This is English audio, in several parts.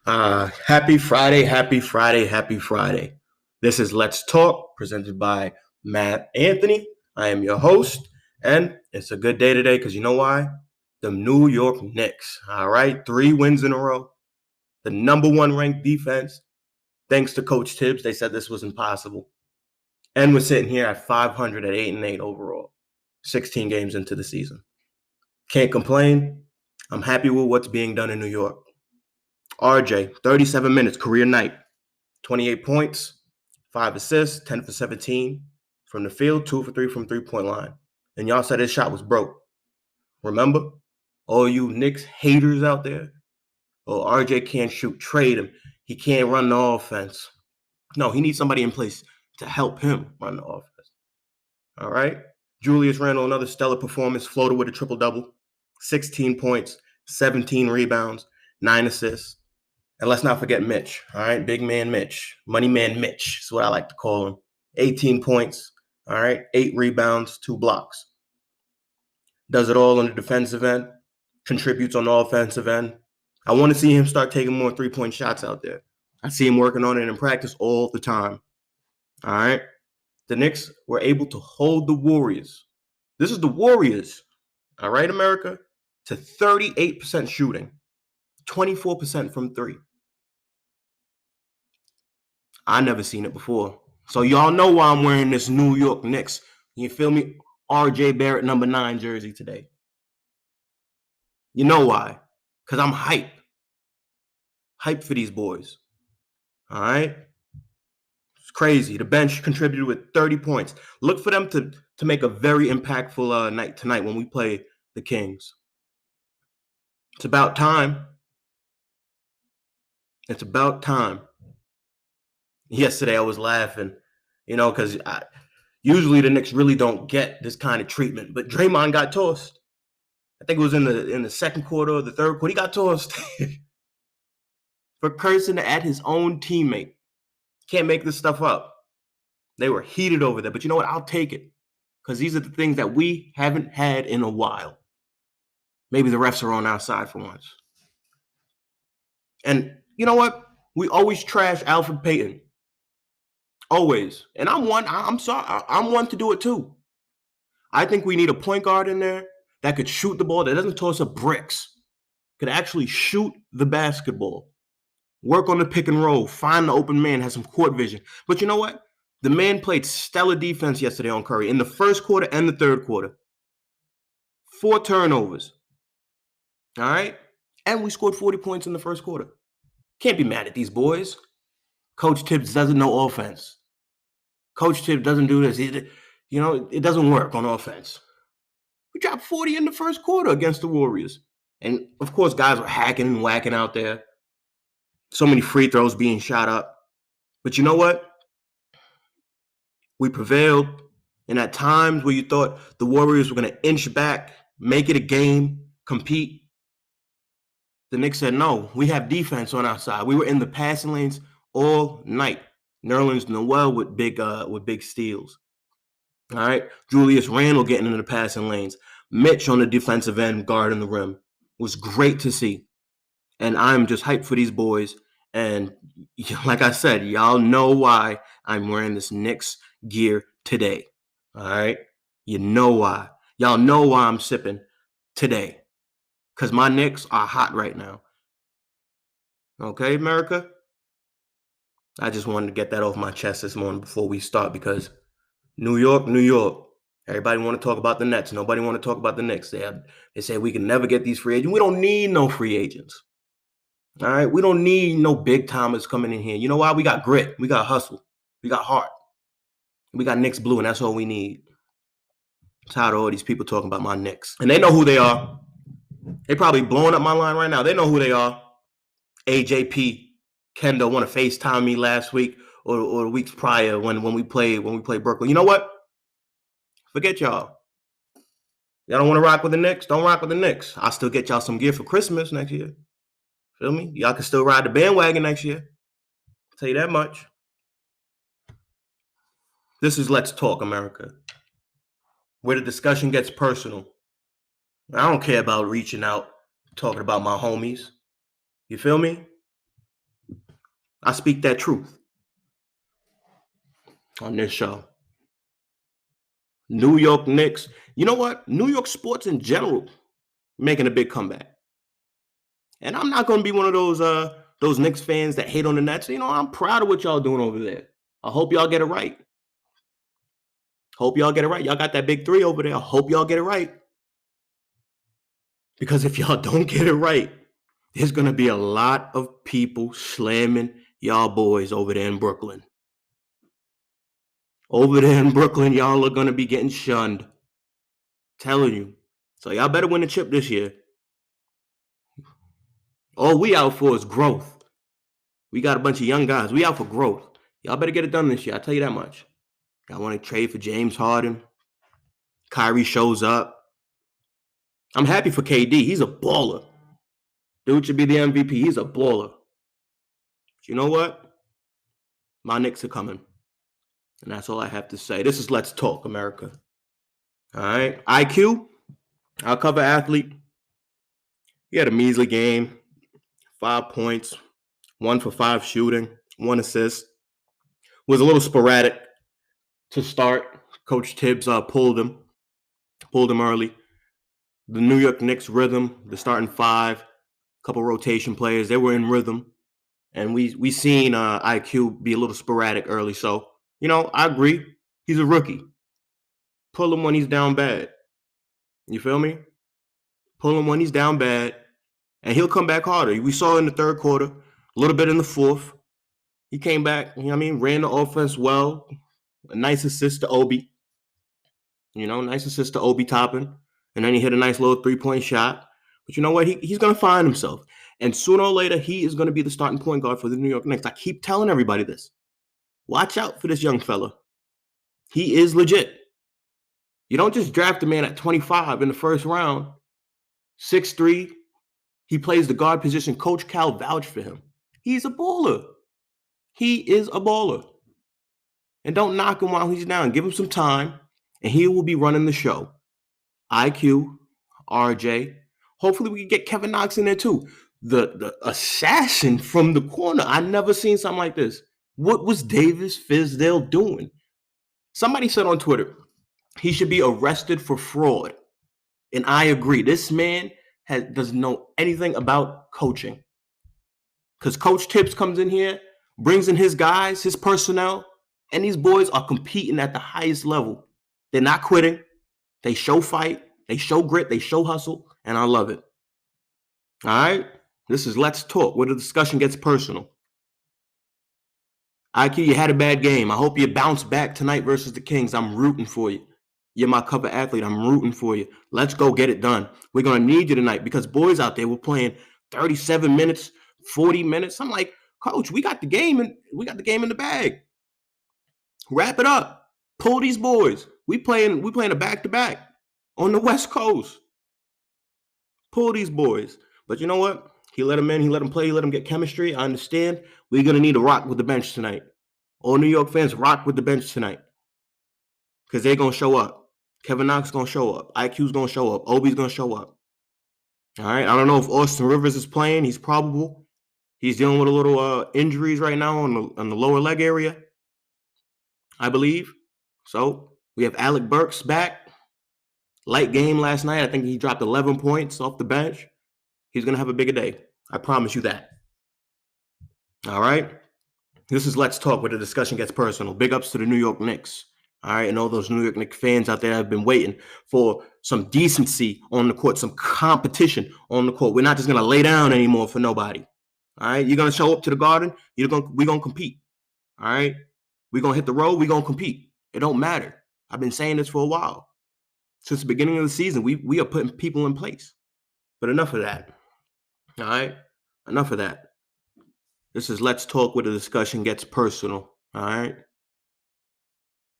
Happy Friday, happy Friday, happy Friday. This is Let's Talk, presented by Matt Anthony. I am your host, and it's a good day today because you know why? The New York Knicks. All right, 3 wins in a row. The number one ranked defense. Thanks to Coach Tibbs, they said this was impossible. And we're sitting here at 500 at 8-8 overall, 16 games into the season. Can't complain. I'm happy with what's being done in New York. RJ, 37 minutes, career night, 28 points, 5 assists, 10 for 17 from the field, 2 for 3 from three-point line. And y'all said his shot was broke. Remember? All you Knicks haters out there? Oh, RJ can't shoot. Trade him. He can't run the offense. No, he needs somebody in place to help him run the offense. All right? Julius Randle, another stellar performance, floated with a triple-double, 16 points, 17 rebounds, 9 assists. And let's not forget Mitch, all right? Big man Mitch, money man Mitch is what I like to call him. 18 points, all right? 8 rebounds, 2 blocks. Does it all on the defensive end, contributes on the offensive end. I want to see him start taking more three-point shots out there. I see him working on it in practice all the time, all right? The Knicks were able to hold the Warriors. This is the Warriors, all right, America, to 38% shooting, 24% from three. I never seen it before. So y'all know why I'm wearing this New York Knicks. You feel me? RJ Barrett number 9 jersey today. You know why? Because I'm hype. Hype for these boys. All right? It's crazy. The bench contributed with 30 points. Look for them to make a very impactful night tonight when we play the Kings. It's about time. It's about time. Yesterday I was laughing, because usually the Knicks really don't get this kind of treatment. But Draymond got tossed. I think it was in the second quarter or the third quarter. He got tossed for cursing at his own teammate. Can't make this stuff up. They were heated over there. But you know what? I'll take it because these are the things that we haven't had in a while. Maybe the refs are on our side for once. And you know what? We always trash Alfred Payton. Always. And I'm sorry. I'm one to do it too. I think we need a point guard in there that could shoot the ball, that doesn't toss up bricks, could actually shoot the basketball, work on the pick and roll, find the open man, has some court vision. But you know what? The man played stellar defense yesterday on Curry in the first quarter and the third quarter. 4 turnovers. All right? And we scored 40 points in the first quarter. Can't be mad at these boys. Coach Tibbs doesn't know offense. Coach Tibbs doesn't do this. It doesn't work on offense. We dropped 40 in the first quarter against the Warriors. And, of course, guys were hacking and whacking out there. So many free throws being shot up. But you know what? We prevailed. And at times where you thought the Warriors were going to inch back, make it a game, compete, the Knicks said, no, we have defense on our side. We were in the passing lanes all night. Nerlens Noel with big steals. All right. Julius Randle getting into the passing lanes. Mitch on the defensive end guarding the rim. It was great to see. And I'm just hyped for these boys. And like I said, y'all know why I'm wearing this Knicks gear today. All right. You know why. Y'all know why I'm sipping today. Because my Knicks are hot right now. Okay, America? I just wanted to get that off my chest this morning before we start because New York. Everybody want to talk about the Nets. Nobody want to talk about the Knicks. They say we can never get these free agents. We don't need no free agents. All right? We don't need no big timers coming in here. You know why? We got grit. We got hustle. We got heart. We got Knicks blue, and that's all we need. I'm tired of all these people talking about my Knicks. And they know who they are. They probably blowing up my line right now. They know who they are. AJP. Kendall want to FaceTime me last week or weeks prior when we played Brooklyn. You know what? Forget y'all. Y'all don't want to rock with the Knicks? Don't rock with the Knicks. I'll still get y'all some gear for Christmas next year. Feel me? Y'all can still ride the bandwagon next year. I'll tell you that much. This is Let's Talk America, where the discussion gets personal. I don't care about reaching out, talking about my homies. You feel me? I speak that truth on this show. New York Knicks. You know what? New York sports in general making a big comeback. And I'm not going to be one of those Knicks fans that hate on the Nets. I'm proud of what y'all doing over there. I hope y'all get it right. Hope y'all get it right. Y'all got that big three over there. I hope y'all get it right. Because if y'all don't get it right, there's going to be a lot of people slamming y'all boys over there in Brooklyn. Over there in Brooklyn, y'all are going to be getting shunned. Telling you. So y'all better win the chip this year. All we out for is growth. We got a bunch of young guys. We out for growth. Y'all better get it done this year. I'll tell you that much. Y'all want to trade for James Harden. Kyrie shows up. I'm happy for KD. He's a baller. Dude should be the MVP. He's a baller. But you know what? My Knicks are coming. And that's all I have to say. This is Let's Talk, America. All right. IQ, our cover athlete. He had a measly game. 5 points. 1 for 5 shooting. 1 assist. Was a little sporadic to start. Coach Tibbs pulled him early. The New York Knicks rhythm, the starting 5, couple rotation players, they were in rhythm. And we seen IQ be a little sporadic early. So, I agree. He's a rookie. Pull him when he's down bad. You feel me? Pull him when he's down bad. And he'll come back harder. We saw in the third quarter, a little bit in the fourth. He came back, ran the offense well. A nice assist to Obi. Nice assist to Obi Toppin. And then he hit a nice little 3-point shot. But you know what? He's going to find himself. And sooner or later, he is going to be the starting point guard for the New York Knicks. I keep telling everybody this. Watch out for this young fella. He is legit. You don't just draft a man at 25 in the first round. 6'3". He plays the guard position. Coach Cal vouched for him. He's a baller. He is a baller. And don't knock him while he's down. Give him some time, and he will be running the show. IQ, RJ. Hopefully we can get Kevin Knox in there too. The assassin from the corner. I never seen something like this. What was Davis Fizdale doing? Somebody said on Twitter, he should be arrested for fraud. And I agree. This man doesn't know anything about coaching. Because Coach Tibbs comes in here, brings in his guys, his personnel, and these boys are competing at the highest level. They're not quitting. They show fight. They show grit. They show hustle. And I love it. All right? This is Let's Talk, where the discussion gets personal. IQ, you had a bad game. I hope you bounce back tonight versus the Kings. I'm rooting for you. You're my cover athlete. I'm rooting for you. Let's go get it done. We're going to need you tonight because boys out there were playing 37 minutes, 40 minutes. I'm like, Coach, we got the game in the bag. Wrap it up. Pull these boys. We playing a back-to-back on the West Coast. Pull these boys. But you know what? He let them in. He let them play. He let them get chemistry. I understand. We're going to need to rock with the bench tonight. All New York fans, rock with the bench tonight. Because they're going to show up. Kevin Knox is going to show up. IQ's going to show up. Obi's going to show up. All right? I don't know if Austin Rivers is playing. He's probable. He's dealing with a little injuries right now on the lower leg area, I believe. So we have Alec Burks back. Light game last night. I think he dropped 11 points off the bench. He's going to have a bigger day. I promise you that. All right? This is Let's Talk, where the discussion gets personal. Big ups to the New York Knicks. All right? And all those New York Knicks fans out there have been waiting for some decency on the court, some competition on the court. We're not just going to lay down anymore for nobody. All right? You're going to show up to the Garden. We're going to compete. All right? We're going to hit the road. We're going to compete. It don't matter. I've been saying this for a while. Since the beginning of the season, we are putting people in place. But enough of that. All right? Enough of that. This is Let's Talk, where the discussion gets personal. All right?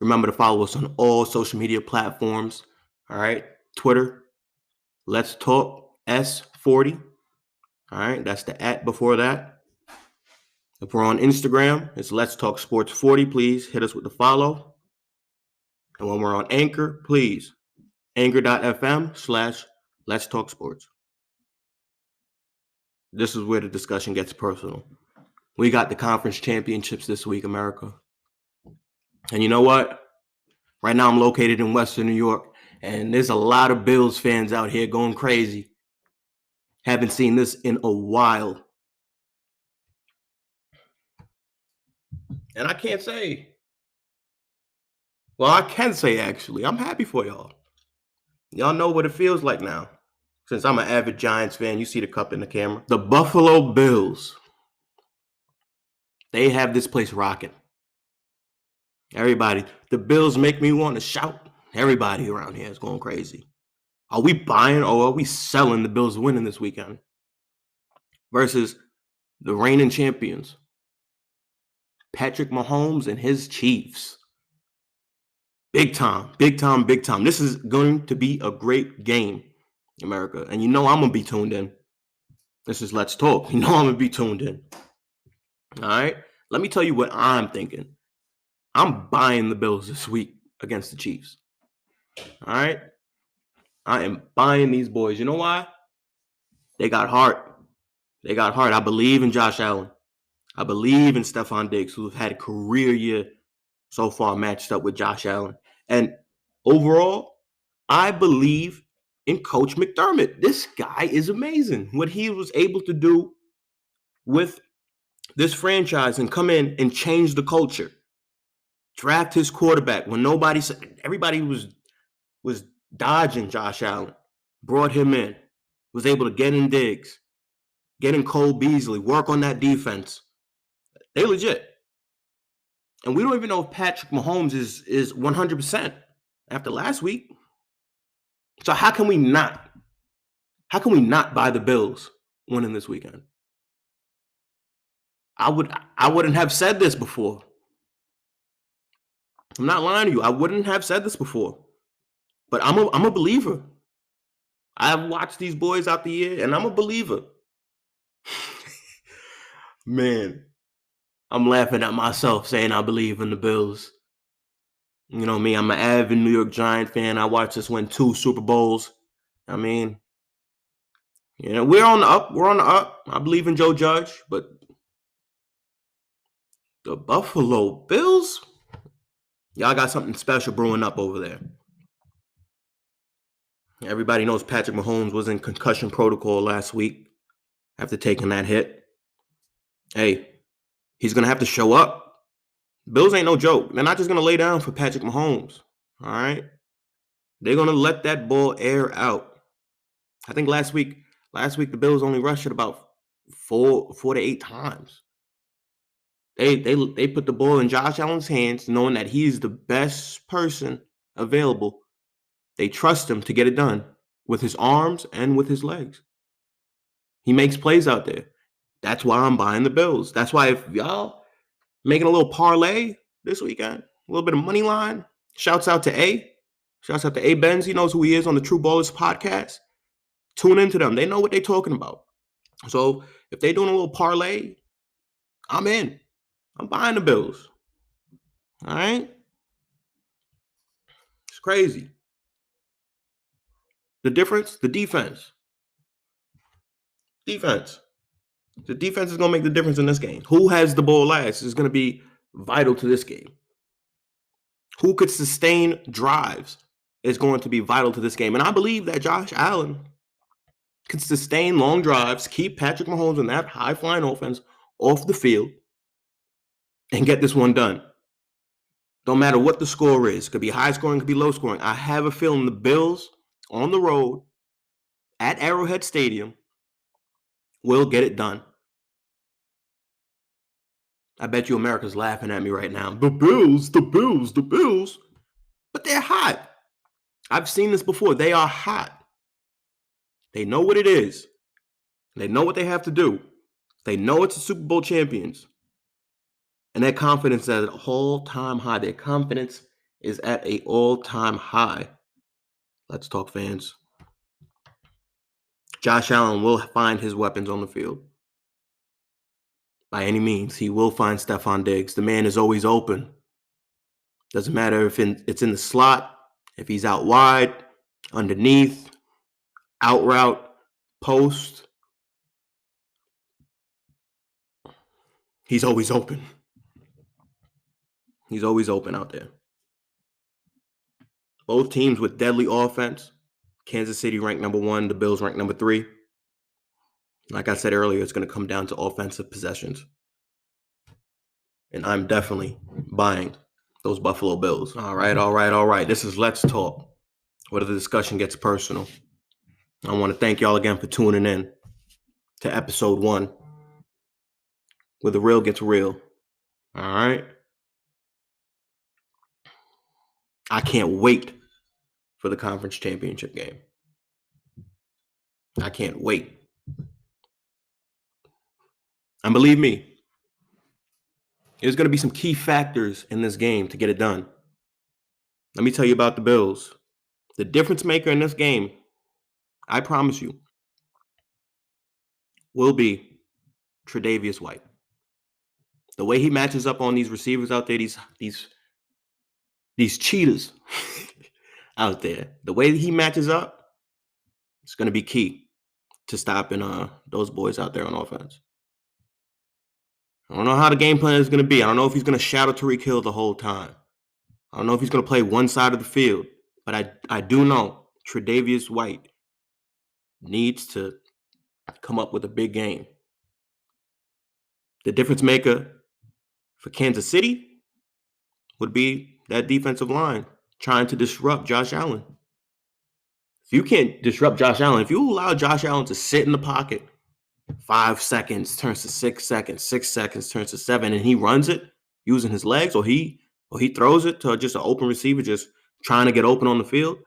Remember to follow us on all social media platforms. All right? Twitter, Let's Talk S40. All right? That's the @ before that. If we're on Instagram, it's Let's Talk Sports 40. Please hit us with the follow. And when we're on Anchor, please, anchor.fm/Let's Talk Sports. This is where the discussion gets personal. We got the conference championships this week, America. And you know what? Right now I'm located in Western New York, and there's a lot of Bills fans out here going crazy. Haven't seen this in a while. And I can't say. Well, I can say, actually, I'm happy for y'all. Y'all know what it feels like now. Since I'm an avid Giants fan, you see the cup in the camera. The Buffalo Bills. They have this place rocking. Everybody, the Bills make me want to shout. Everybody around here is going crazy. Are we buying or are we selling the Bills winning this weekend? Versus the reigning champions, Patrick Mahomes and his Chiefs. Big time, big time, big time. This is going to be a great game, America. And you know I'm going to be tuned in. This is Let's Talk. You know I'm going to be tuned in. All right? Let me tell you what I'm thinking. I'm buying the Bills this week against the Chiefs. All right? I am buying these boys. You know why? They got heart. They got heart. I believe in Josh Allen. I believe in Stephon Diggs, who's had a career year so far matched up with Josh Allen. And overall, I believe in Coach McDermott. This guy is amazing. What he was able to do with this franchise and come in and change the culture. Draft his quarterback when everybody was dodging Josh Allen. Brought him in. Was able to get in Diggs. Get in Cole Beasley. Work on that defense. They legit. And we don't even know if Patrick Mahomes is 100% after last week. So how can we not buy the Bills winning this weekend? I wouldn't have said this before. I'm not lying to you. I wouldn't have said this before. But I'm a believer. I've watched these boys out the year, and I'm a believer. Man, I'm laughing at myself saying I believe in the Bills. You know me, I'm an avid New York Giant fan. I watched us win 2 Super Bowls. I mean, you know, we're on the up. We're on the up. I believe in Joe Judge, but the Buffalo Bills, y'all got something special brewing up over there. Everybody knows Patrick Mahomes was in concussion protocol last week after taking that hit. Hey, he's going to have to show up. Bills ain't no joke. They're not just going to lay down for Patrick Mahomes. All right? They're going to let that ball air out. I think last week the Bills only rushed it about 4 to 8 times. They put the ball in Josh Allen's hands, knowing that he's the best person available. They trust him to get it done with his arms and with his legs. He makes plays out there. That's why I'm buying the Bills. That's why if y'all making a little parlay this weekend, a little bit of money line, shouts out to A. Shouts out to A. Benz. He knows who he is on the True Ballers podcast. Tune into them. They know what they're talking about. So if they're doing a little parlay, I'm in. I'm buying the Bills. All right? It's crazy. The difference? The defense. Defense. The defense is going to make the difference in this game. Who has the ball last is going to be vital to this game. Who could sustain drives is going to be vital to this game. And I believe that Josh Allen can sustain long drives, keep Patrick Mahomes and that high-flying offense off the field, and get this one done. Don't matter what the score is. Could be high scoring, could be low scoring. I have a feeling the Bills on the road at Arrowhead Stadium will get it done. I bet you America's laughing at me right now. The Bills. But they're hot. I've seen this before. They are hot. They know what it is. They know what they have to do. They know it's the Super Bowl champions. And their confidence is at an all-time high. Their confidence is at an all-time high. Let's talk, fans. Josh Allen will find his weapons on the field. By any means, he will find Stephon Diggs. The man is always open. Doesn't matter if it's in the slot, if he's out wide, underneath, out route, post. He's always open. He's always open out there. Both teams with deadly offense. Kansas City ranked number 1. The Bills ranked number 3. Like I said earlier, it's going to come down to offensive possessions. And I'm definitely buying those Buffalo Bills. All right. This is Let's Talk, where the discussion gets personal. I want to thank y'all again for tuning in to episode 1, where the real gets real. All right. I can't wait for the conference championship game. I can't wait. And believe me, there's going to be some key factors in this game to get it done. Let me tell you about the Bills. The difference maker in this game, I promise you, will be Tre'Davious White. The way he matches up on these receivers out there, these cheetahs out there, the way that he matches up, it's going to be key to stopping those boys out there on offense. I don't know how the game plan is going to be. I don't know if he's going to shadow Tyreek Hill the whole time. I don't know if he's going to play one side of the field. But I do know Tre'Davious White needs to come up with a big game. The difference maker for Kansas City would be that defensive line trying to disrupt Josh Allen. If you can't disrupt Josh Allen, if you allow Josh Allen to sit in the pocket, 5 seconds turns to 6 seconds, 6 seconds turns to 7, and he runs it using his legs, or he throws it to just an open receiver just trying to get open on the field,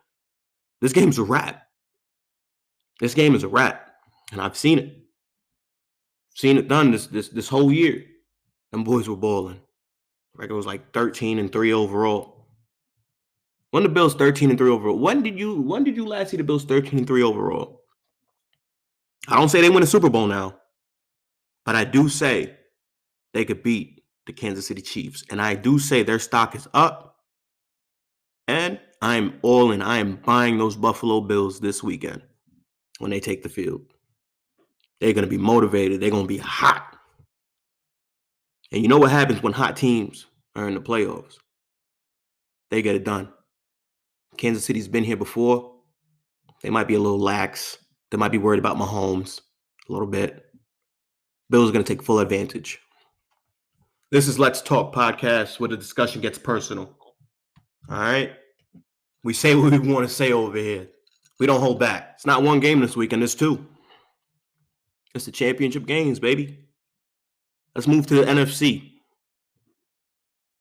this game's a wrap. This game is a wrap, and I've seen it. Seen it done this whole year. Them boys were balling. Record was like 13-3 overall. When the Bills 13-3 overall? When did you last see the Bills 13-3 overall? I don't say they win a Super Bowl now, but I do say they could beat the Kansas City Chiefs, and I do say their stock is up, and I'm all in. I am buying those Buffalo Bills this weekend when they take the field. They're going to be motivated. They're going to be hot. And you know what happens when hot teams are in the playoffs? They get it done. Kansas City's been here before. They might be a little lax. They might be worried about Mahomes a little bit. Bills are going to take full advantage. This is Let's Talk Podcast, where the discussion gets personal. All right? We say what we want to say over here. We don't hold back. It's not one game this weekend. It's 2. It's the championship games, baby. Let's move to the NFC.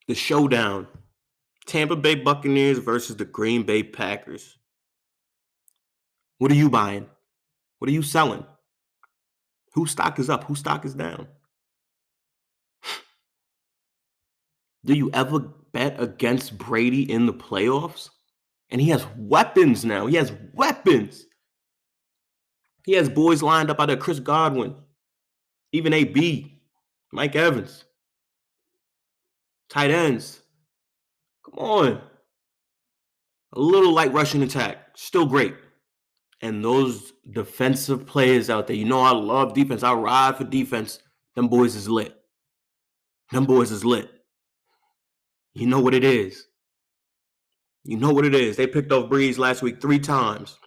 The showdown. Tampa Bay Buccaneers versus the Green Bay Packers. What are you buying? What are you selling? Whose stock is up? Whose stock is down? Do you ever bet against Brady in the playoffs? And he has weapons now. He has weapons. He has boys lined up out there. Chris Godwin. Even AB. Mike Evans. Tight ends. Come on. A little light rushing attack. Still great. And those defensive players out there, you know I love defense. I ride for defense. Them boys is lit. Them boys is lit. You know what it is. You know what it is. They picked off Breeze last week 3 times.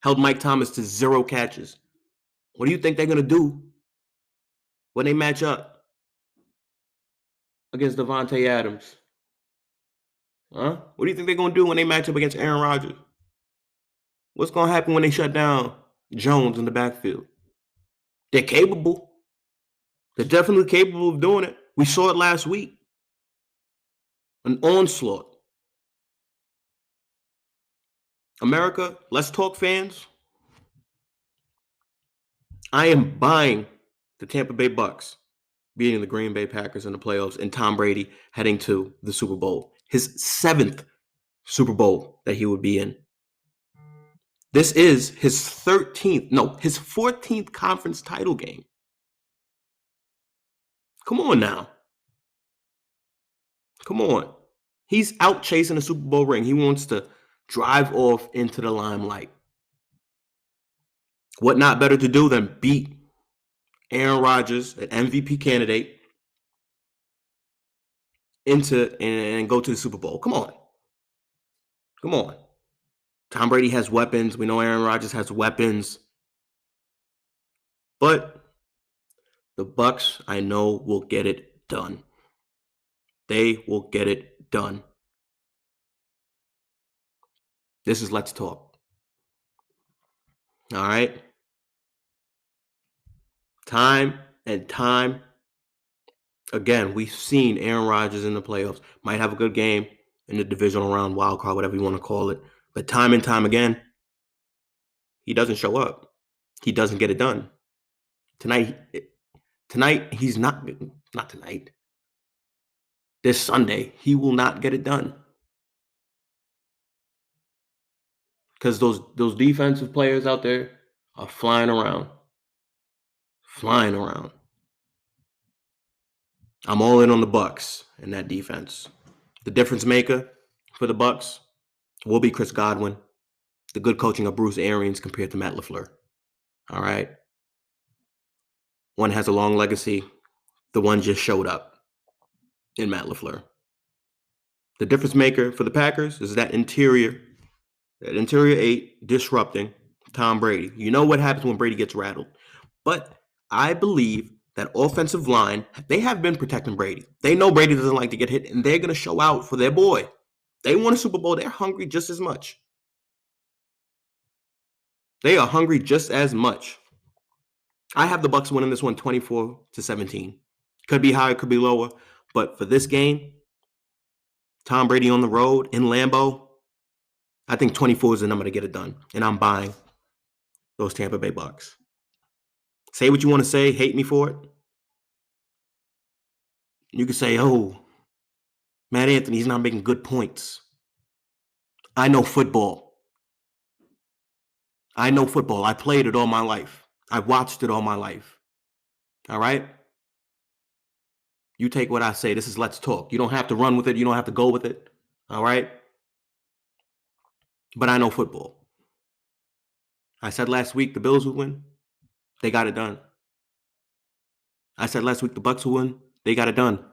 Held Mike Thomas to 0 catches. What do you think they're going to do when they match up against Devontae Adams? Huh? What do you think they're going to do when they match up against Aaron Rodgers? What's going to happen when they shut down Jones in the backfield? They're capable. They're definitely capable of doing it. We saw it last week. An onslaught. America, Let's Talk fans. I am buying the Tampa Bay Bucks beating the Green Bay Packers in the playoffs and Tom Brady heading to the Super Bowl. His 7th Super Bowl that he would be in. This is his 14th conference title game. Come on now. Come on. He's out chasing a Super Bowl ring. He wants to drive off into the limelight. What not better to do than beat Aaron Rodgers, an MVP candidate, into and go to the Super Bowl. Come on. Come on. Tom Brady has weapons. We know Aaron Rodgers has weapons. But the Bucs, I know, will get it done. They will get it done. This is Let's Talk. All right? Time and time again, we've seen Aaron Rodgers in the playoffs. Might have a good game in the divisional round, wild card, whatever you want to call it. But time and time again, he doesn't show up. He doesn't get it done. Tonight, he's not tonight. This Sunday, he will not get it done. Because those defensive players out there are flying around. Flying around. I'm all in on the Bucs and that defense. The difference maker for the Bucs will be Chris Godwin. The good coaching of Bruce Arians compared to Matt LaFleur. All right. One has a long legacy. The one just showed up in Matt LaFleur. The difference maker for the Packers is that interior 8 disrupting Tom Brady. You know what happens when Brady gets rattled. But I believe that offensive line, they have been protecting Brady. They know Brady doesn't like to get hit, and they're going to show out for their boy. They won a Super Bowl. They're hungry just as much. They are hungry just as much. I have the Bucs winning this one 24-17. Could be higher, could be lower. But for this game, Tom Brady on the road in Lambeau, I think 24 is the number to get it done. And I'm buying those Tampa Bay Bucs. Say what you want to say. Hate me for it. You could say, oh, Matt Anthony's not making good points. I know football. I played it all my life. I watched it all my life. All right? You take what I say. This is Let's Talk. You don't have to run with it. You don't have to go with it. All right? But I know football. I said last week the Bills would win. They got it done. I said last week the Bucs would win. They got it done.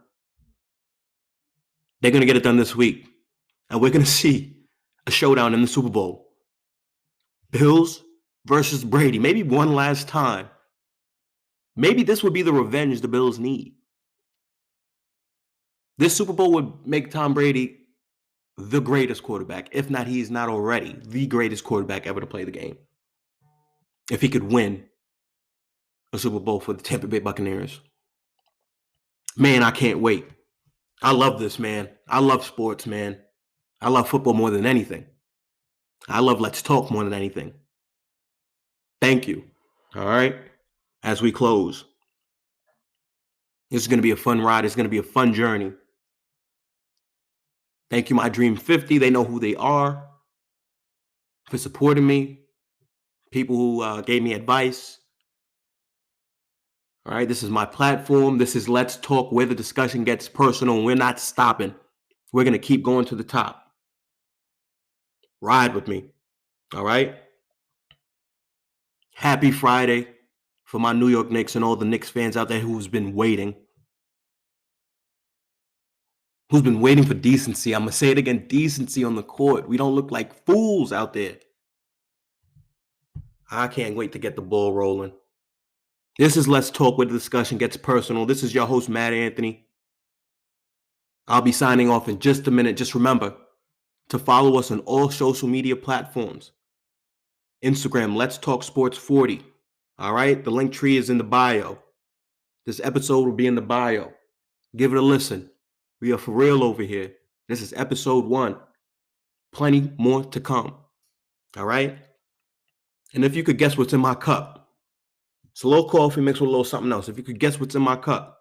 They're going to get it done this week. And we're going to see a showdown in the Super Bowl. Bills versus Brady. Maybe one last time. Maybe this would be the revenge the Bills need. This Super Bowl would make Tom Brady the greatest quarterback. If not, he's not already the greatest quarterback ever to play the game. If he could win a Super Bowl for the Tampa Bay Buccaneers. Man, I can't wait. I love this, man. I love sports, man. I love football more than anything. I love Let's Talk more than anything. Thank you. All right? As we close. This is going to be a fun ride. It's going to be a fun journey. Thank you, my Dream 50. They know who they are. For supporting me. People who gave me advice. All right, this is my platform. This is Let's Talk, where the discussion gets personal. And we're not stopping. We're going to keep going to the top. Ride with me. All right? Happy Friday for my New York Knicks and all the Knicks fans out there who's been waiting. Who's been waiting for decency. I'm going to say it again, decency on the court. We don't look like fools out there. I can't wait to get the ball rolling. This is Let's Talk, where the discussion gets personal. This is your host, Matt Anthony. I'll be signing off in just a minute. Just remember to follow us on all social media platforms. Instagram, Let's Talk Sports 40. All right? The link tree is in the bio. This episode will be in the bio. Give it a listen. We are for real over here. This is episode 1. Plenty more to come. All right? And if you could guess what's in my cup, it's a little coffee mixed with a little something else. If you could guess what's in my cup,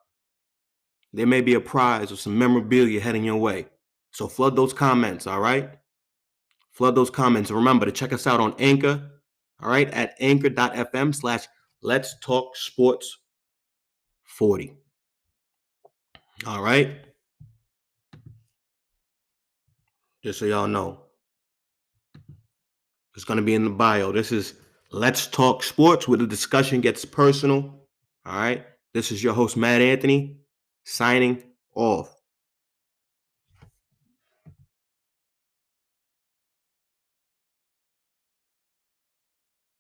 there may be a prize or some memorabilia heading your way. So flood those comments, all right? Flood those comments. And remember to check us out on Anchor, all right, at anchor.fm/Let's Talk Sports 40. All right? Just so y'all know. It's going to be in the bio. This is Let's Talk Sports, where the discussion gets personal. All right? This is your host, Matt Anthony, signing off.